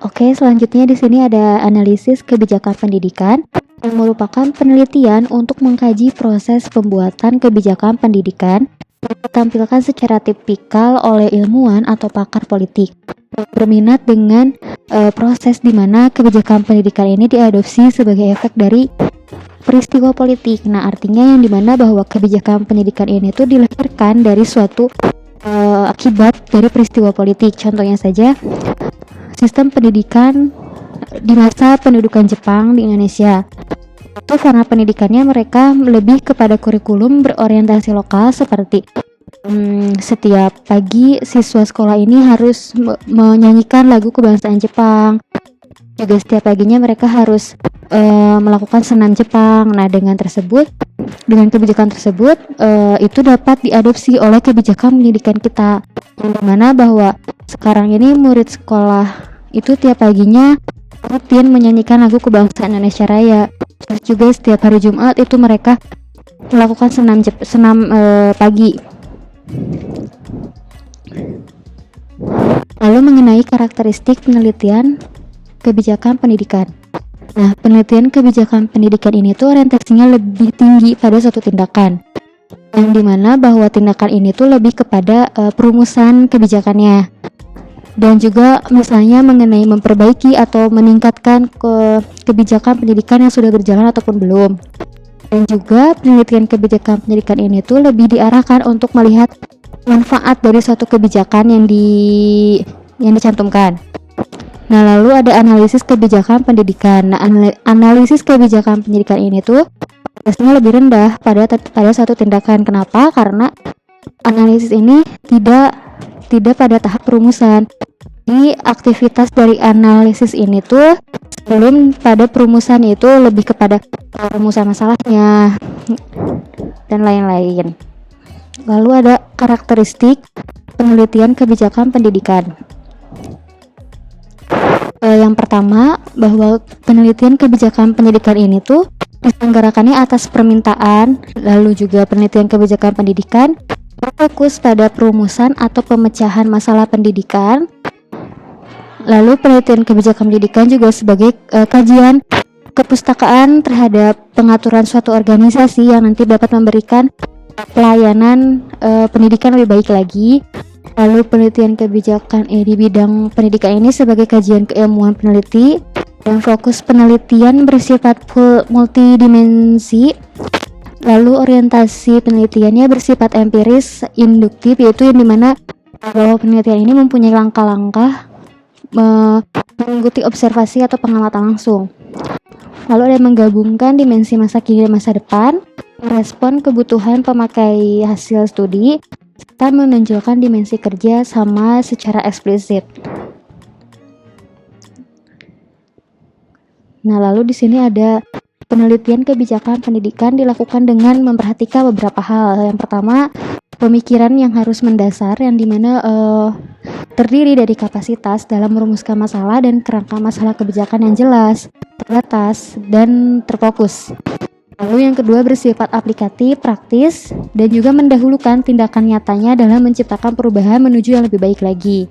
Oke, selanjutnya di sini ada analisis kebijakan pendidikan yang merupakan penelitian untuk mengkaji proses pembuatan kebijakan pendidikan yang ditampilkan secara tipikal oleh ilmuwan atau pakar politik. Berminat dengan proses di mana kebijakan pendidikan ini diadopsi sebagai efek dari peristiwa politik. Nah, artinya yang dimana bahwa kebijakan pendidikan ini tuh dilahirkan dari suatu akibat dari peristiwa politik. Contohnya saja, sistem pendidikan di masa pendudukan Jepang di Indonesia. Itu karena pendidikannya mereka lebih kepada kurikulum berorientasi lokal seperti setiap pagi siswa sekolah ini harus menyanyikan lagu kebangsaan Jepang. Juga setiap paginya mereka harus melakukan senam Jepang. Nah, dengan kebijakan tersebut itu dapat diadopsi oleh kebijakan pendidikan kita, yang dimana bahwa sekarang ini murid sekolah itu tiap paginya rutin menyanyikan lagu kebangsaan Indonesia Raya. Terus juga setiap hari Jumat itu mereka melakukan senam pagi. Lalu mengenai karakteristik penelitian kebijakan pendidikan. Nah, penelitian kebijakan pendidikan ini tuh orientasinya lebih tinggi pada suatu tindakan, yang dimana bahwa tindakan ini tuh lebih kepada perumusan kebijakannya, dan juga misalnya mengenai memperbaiki atau meningkatkan kebijakan pendidikan yang sudah berjalan ataupun belum. Dan juga penelitian kebijakan pendidikan ini tuh lebih diarahkan untuk melihat manfaat dari suatu kebijakan yang dicantumkan. Nah, lalu ada analisis kebijakan pendidikan. Nah, analisis kebijakan pendidikan ini tuh biasanya lebih rendah pada suatu tindakan. Kenapa? Karena analisis ini tidak pada tahap perumusan. Di aktivitas dari analisis ini tuh sebelum pada perumusan itu lebih kepada perumusan masalahnya dan lain-lain. Lalu ada karakteristik penelitian kebijakan pendidikan. Yang pertama, bahwa penelitian kebijakan pendidikan ini tuh diselenggarakannya atas permintaan. Lalu juga penelitian kebijakan pendidikan berfokus pada perumusan atau pemecahan masalah pendidikan. Lalu penelitian kebijakan pendidikan juga sebagai kajian kepustakaan terhadap pengaturan suatu organisasi yang nanti dapat memberikan pelayanan pendidikan lebih baik lagi. Lalu penelitian kebijakan di bidang pendidikan ini sebagai kajian keilmuan peneliti, dan fokus penelitian bersifat multidimensi. Lalu orientasi penelitiannya bersifat empiris induktif, yaitu yang dimana bahwa penelitian ini mempunyai langkah-langkah mengikuti observasi atau pengamatan langsung. Lalu ada menggabungkan dimensi masa kini dan masa depan, merespon kebutuhan pemakai hasil studi, serta menonjolkan dimensi kerja sama secara eksplisit. Nah, lalu di sini ada penelitian kebijakan pendidikan dilakukan dengan memperhatikan beberapa hal. Yang pertama, pemikiran yang harus mendasar, yang dimana terdiri dari kapasitas dalam merumuskan masalah dan kerangka masalah kebijakan yang jelas, terbatas, dan terfokus. Lalu yang kedua bersifat aplikatif, praktis, dan juga mendahulukan tindakan nyatanya dalam menciptakan perubahan menuju yang lebih baik lagi.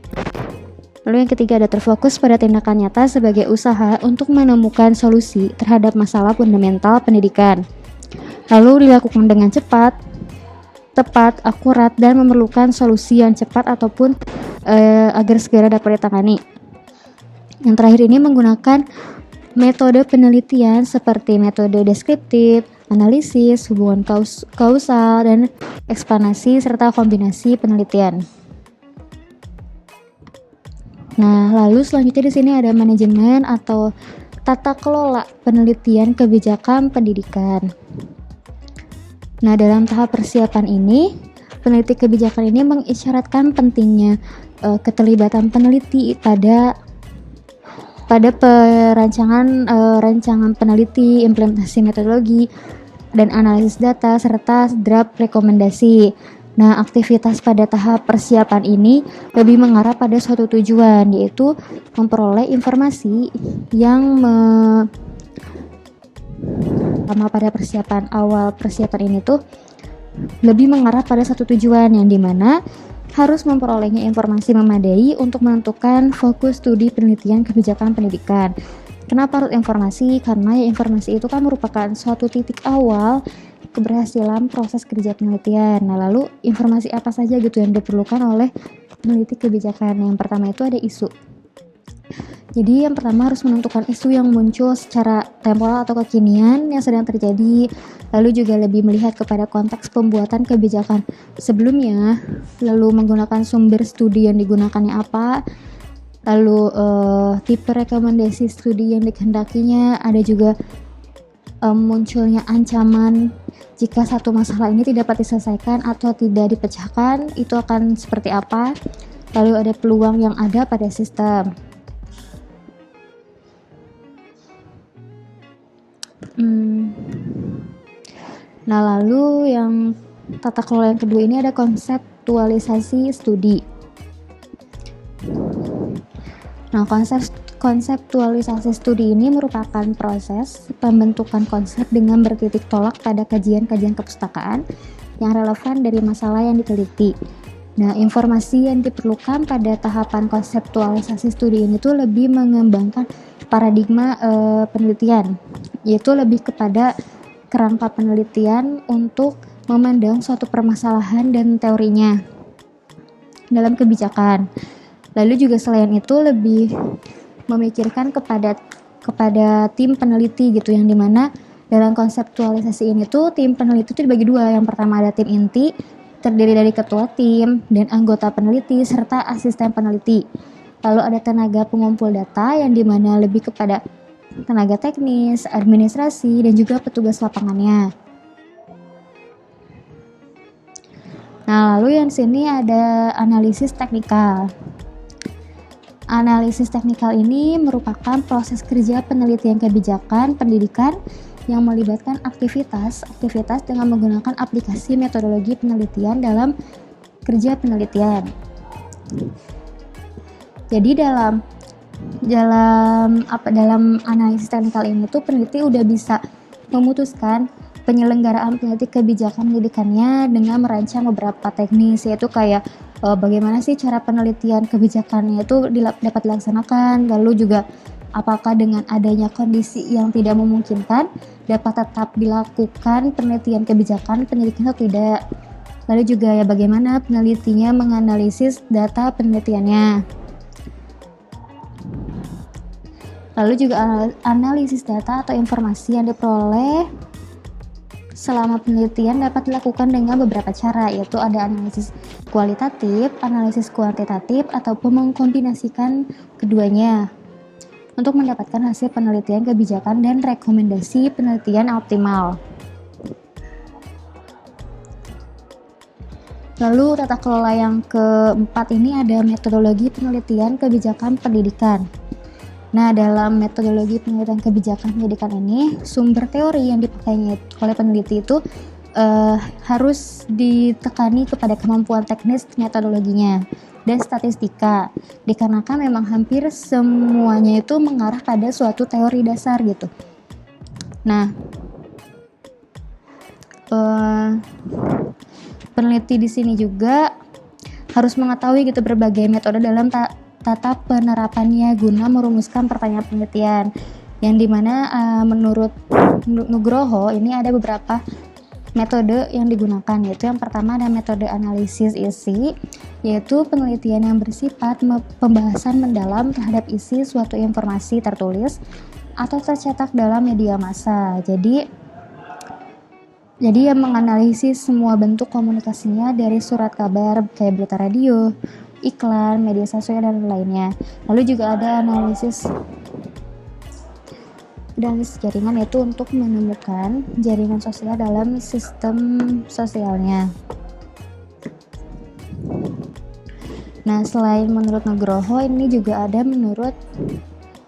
Lalu yang ketiga ada terfokus pada tindakan nyata sebagai usaha untuk menemukan solusi terhadap masalah fundamental pendidikan. Lalu dilakukan dengan cepat, tepat, akurat, dan memerlukan solusi yang cepat ataupun agar segera dapat ditangani. Yang terakhir ini menggunakan metode penelitian seperti metode deskriptif, analisis, hubungan kausal, dan eksplanasi, serta kombinasi penelitian. Nah, lalu selanjutnya di sini ada manajemen atau tata kelola penelitian kebijakan pendidikan. Nah, dalam tahap persiapan ini, peneliti kebijakan ini mengisyaratkan pentingnya keterlibatan peneliti pada rancangan peneliti, implementasi metodologi, dan analisis data, serta draft rekomendasi. Nah, aktivitas pada tahap persiapan ini lebih mengarah pada suatu tujuan, yaitu memperoleh informasi yang sama pada persiapan ini tuh lebih mengarah pada satu tujuan, yang dimana harus memperolehnya informasi memadai untuk menentukan fokus studi penelitian kebijakan pendidikan. Kenapa harus informasi? Karena ya informasi itu kan merupakan suatu titik awal keberhasilan proses kerja penelitian. Nah, lalu informasi apa saja gitu yang diperlukan oleh peneliti kebijakan? Yang pertama itu ada isu. Jadi yang pertama harus menentukan isu yang muncul secara temporal atau kekinian yang sedang terjadi, lalu juga lebih melihat kepada konteks pembuatan kebijakan sebelumnya, lalu menggunakan sumber studi yang digunakannya apa, lalu tipe rekomendasi studi yang dikehendakinya, ada juga munculnya ancaman jika satu masalah ini tidak dapat diselesaikan atau tidak dipecahkan, itu akan seperti apa, lalu ada peluang yang ada pada sistem. Nah, lalu yang tata kelola yang kedua ini ada konseptualisasi studi. Nah, konseptualisasi studi ini merupakan proses pembentukan konsep dengan bertitik tolak pada kajian-kajian kepustakaan yang relevan dari masalah yang diteliti. Nah, informasi yang diperlukan pada tahapan konseptualisasi studi ini tuh lebih mengembangkan paradigma penelitian, yaitu lebih kepada kerangka penelitian untuk memandang suatu permasalahan dan teorinya dalam kebijakan. Lalu juga selain itu lebih memikirkan kepada tim peneliti gitu, yang dimana dalam konseptualisasi ini tuh tim peneliti itu dibagi dua. Yang pertama ada tim inti, terdiri dari ketua tim dan anggota peneliti serta asisten peneliti. Lalu ada tenaga pengumpul data yang dimana lebih kepada tenaga teknis, administrasi, dan juga petugas lapangannya. Nah, lalu yang sini ada analisis teknikal. Analisis teknikal ini merupakan proses kerja penelitian kebijakan pendidikan yang melibatkan aktivitas dengan menggunakan aplikasi metodologi penelitian dalam kerja penelitian. Jadi dalam analisis teknikal ini tuh peneliti udah bisa memutuskan penyelenggaraan peneliti kebijakan pendidikannya dengan merancang beberapa teknis, yaitu kayak bagaimana sih cara penelitian kebijakannya itu dapat dilaksanakan, lalu juga apakah dengan adanya kondisi yang tidak memungkinkan dapat tetap dilakukan penelitian kebijakan pendidikan atau tidak, lalu juga ya bagaimana penelitinya menganalisis data penelitiannya. Lalu juga analisis data atau informasi yang diperoleh selama penelitian dapat dilakukan dengan beberapa cara, yaitu ada analisis kualitatif, analisis kuantitatif, ataupun mengkombinasikan keduanya untuk mendapatkan hasil penelitian kebijakan dan rekomendasi penelitian yang optimal. Lalu tata kelola yang keempat ini ada metodologi penelitian kebijakan pendidikan. Nah, dalam metodologi penelitian kebijakan pendidikan ini, sumber teori yang dipakainya oleh peneliti itu harus ditekani kepada kemampuan teknis metodologinya dan statistika, dikarenakan memang hampir semuanya itu mengarah pada suatu teori dasar gitu. Nah, peneliti di sini juga harus mengetahui gitu berbagai metode dalam tata penerapannya guna merumuskan pertanyaan penelitian, yang dimana menurut Nugroho ini ada beberapa metode yang digunakan, yaitu yang pertama ada metode analisis isi, yaitu penelitian yang bersifat pembahasan mendalam terhadap isi suatu informasi tertulis atau tercetak dalam media massa. Jadi yang menganalisis semua bentuk komunikasinya dari surat kabar kayak berita radio, iklan, media sosial, dan lainnya. Lalu juga ada analisis jaringan, yaitu untuk menemukan jaringan sosial dalam sistem sosialnya. Nah, selain menurut Nugroho, ini juga ada menurut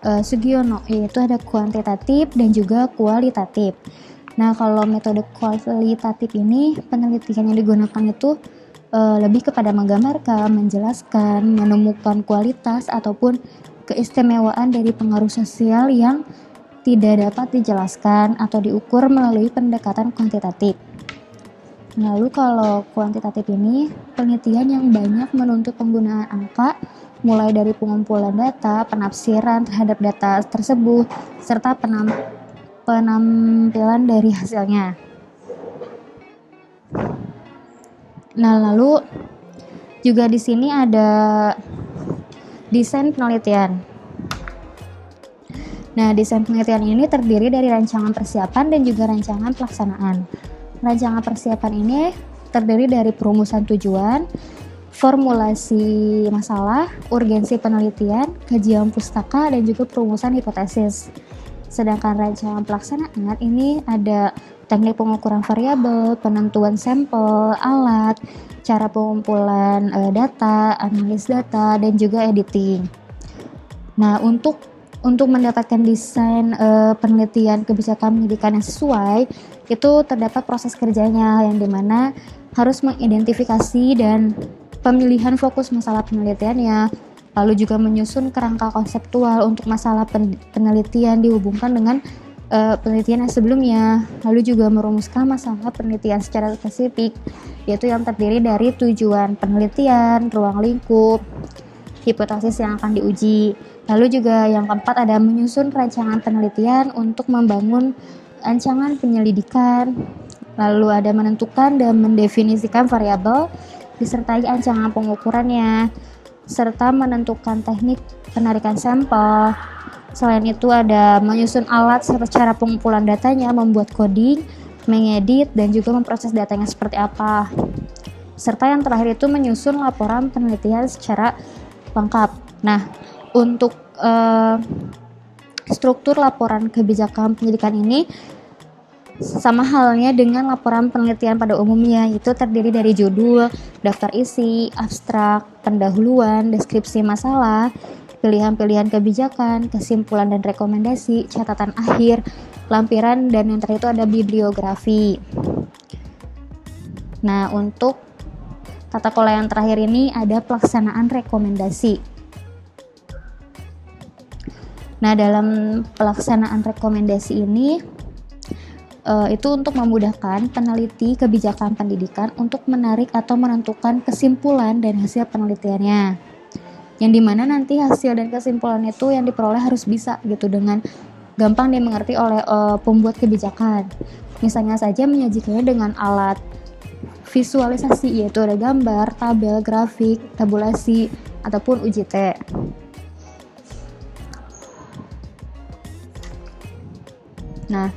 Sugiono, yaitu ada kuantitatif dan juga kualitatif. Nah, kalau metode kualitatif ini penelitian yang digunakan itu lebih kepada menggambarkan, menjelaskan, menemukan kualitas ataupun keistimewaan dari pengaruh sosial yang tidak dapat dijelaskan atau diukur melalui pendekatan kuantitatif. Lalu kalau kuantitatif ini, penelitian yang banyak menuntut penggunaan angka, mulai dari pengumpulan data, penafsiran terhadap data tersebut, serta penampilan dari hasilnya. Nah, lalu juga di sini ada desain penelitian. Nah, desain penelitian ini terdiri dari rancangan persiapan dan juga rancangan pelaksanaan. Rancangan persiapan ini terdiri dari perumusan tujuan, formulasi masalah, urgensi penelitian, kajian pustaka, dan juga perumusan hipotesis. Sedangkan rancangan pelaksanaan ini ada teknik pengukuran variabel, penentuan sampel, alat, cara pengumpulan data, analis data, dan juga editing. Nah, untuk mendapatkan desain penelitian kebijakan pendidikan yang sesuai, itu terdapat proses kerjanya yang dimana harus mengidentifikasi dan pemilihan fokus masalah penelitiannya, lalu juga menyusun kerangka konseptual untuk masalah penelitian dihubungkan dengan penelitian yang sebelumnya, lalu juga merumuskan masalah penelitian secara spesifik, yaitu yang terdiri dari tujuan penelitian, ruang lingkup, hipotesis yang akan diuji. Lalu juga yang keempat ada menyusun rancangan penelitian untuk membangun rancangan penyelidikan. Lalu ada menentukan dan mendefinisikan variabel, disertai rancangan pengukurannya, serta menentukan teknik penarikan sampel. Selain itu ada menyusun alat serta cara pengumpulan datanya, membuat coding, mengedit, dan juga memproses datanya seperti apa. Serta yang terakhir itu menyusun laporan penelitian secara lengkap. Nah, untuk struktur laporan kebijakan pendidikan ini sama halnya dengan laporan penelitian pada umumnya, yaitu terdiri dari judul, daftar isi, abstrak, pendahuluan, deskripsi masalah, pilihan-pilihan kebijakan, kesimpulan dan rekomendasi, catatan akhir, lampiran, dan yang terakhir itu ada bibliografi. Nah, untuk tata kelola yang terakhir ini ada pelaksanaan rekomendasi. Nah, dalam pelaksanaan rekomendasi ini itu untuk memudahkan peneliti kebijakan pendidikan untuk menarik atau menentukan kesimpulan dan hasil penelitiannya. Yang dimana nanti hasil dan kesimpulan itu yang diperoleh harus bisa gitu dengan gampang dimengerti oleh pembuat kebijakan. Misalnya saja menyajikannya dengan alat visualisasi, yaitu ada gambar, tabel, grafik, tabulasi, ataupun UJT. Nah,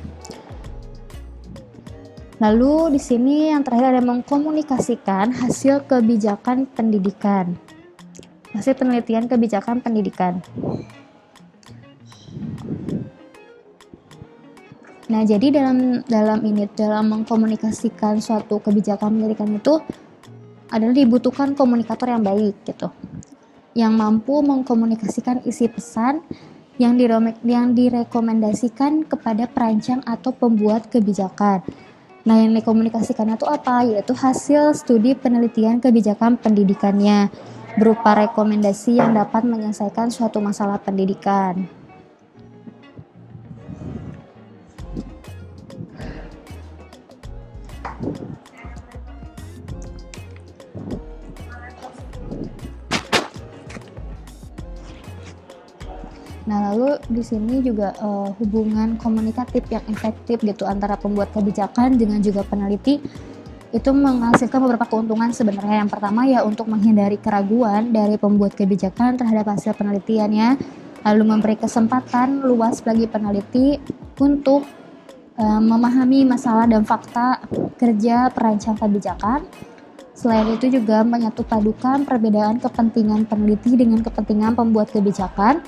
lalu di sini yang terakhir ada mengkomunikasikan hasil kebijakan pendidikan. Hasil penelitian kebijakan pendidikan. Nah, jadi dalam mengkomunikasikan suatu kebijakan pendidikan itu adalah dibutuhkan komunikator yang baik gitu. Yang mampu mengkomunikasikan isi pesan yang direkomendasikan kepada perancang atau pembuat kebijakan. Nah, yang dikomunikasikannya itu apa? Yaitu hasil studi penelitian kebijakan pendidikannya, berupa rekomendasi yang dapat menyelesaikan suatu masalah pendidikan. Nah, lalu di sini juga hubungan komunikatif yang efektif gitu antara pembuat kebijakan dengan juga peneliti itu menghasilkan beberapa keuntungan sebenarnya. Yang pertama ya untuk menghindari keraguan dari pembuat kebijakan terhadap hasil penelitiannya, lalu memberi kesempatan luas bagi peneliti untuk memahami masalah dan fakta kerja perancang kebijakan. Selain itu juga menyatupadukan perbedaan kepentingan peneliti dengan kepentingan pembuat kebijakan,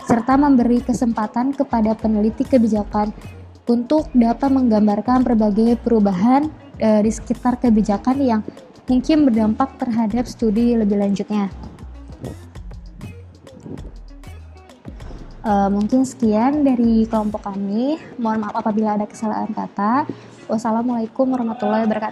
serta memberi kesempatan kepada peneliti kebijakan untuk dapat menggambarkan berbagai perubahan di sekitar kebijakan yang mungkin berdampak terhadap studi lebih lanjutnya. Mungkin sekian dari kelompok kami. Mohon maaf apabila ada kesalahan kata. Wassalamualaikum warahmatullahi wabarakatuh.